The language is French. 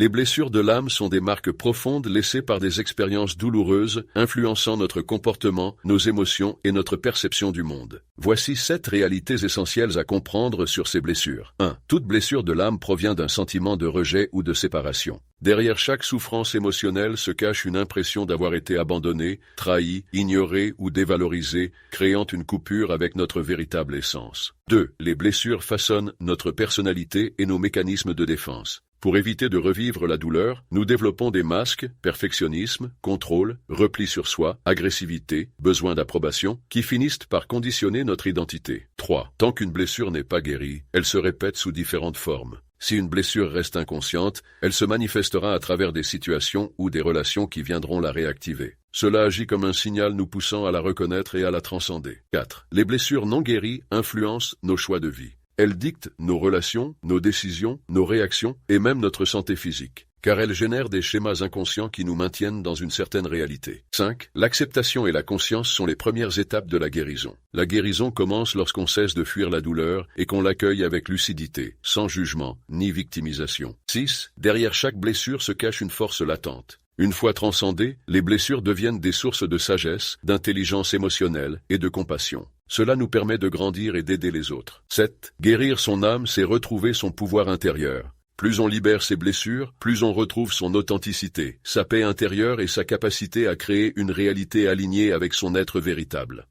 Les blessures de l'âme sont des marques profondes laissées par des expériences douloureuses, influençant notre comportement, nos émotions et notre perception du monde. Voici 7 réalités essentielles à comprendre sur ces blessures. 1. Toute blessure de l'âme provient d'un sentiment de rejet ou de séparation. Derrière chaque souffrance émotionnelle se cache une impression d'avoir été abandonné, trahi, ignoré ou dévalorisé, créant une coupure avec notre véritable essence. 2. Les blessures façonnent notre personnalité et nos mécanismes de défense. Pour éviter de revivre la douleur, nous développons des masques, perfectionnisme, contrôle, repli sur soi, agressivité, besoin d'approbation, qui finissent par conditionner notre identité. 3. Tant qu'une blessure n'est pas guérie, elle se répète sous différentes formes. Si une blessure reste inconsciente, elle se manifestera à travers des situations ou des relations qui viendront la réactiver. Cela agit comme un signal nous poussant à la reconnaître et à la transcender. 4. Les blessures non guéries influencent nos choix de vie. Elles dictent nos relations, nos décisions, nos réactions et même notre santé physique, car elles génèrent des schémas inconscients qui nous maintiennent dans une certaine réalité. 5. L'acceptation et la conscience sont les premières étapes de la guérison. La guérison commence lorsqu'on cesse de fuir la douleur et qu'on l'accueille avec lucidité, sans jugement ni victimisation. 6. Derrière chaque blessure se cache une force latente. Une fois transcendées, les blessures deviennent des sources de sagesse, d'intelligence émotionnelle et de compassion. Cela nous permet de grandir et d'aider les autres. 7. Guérir son âme, c'est retrouver son pouvoir intérieur. Plus on libère ses blessures, plus on retrouve son authenticité, sa paix intérieure et sa capacité à créer une réalité alignée avec son être véritable.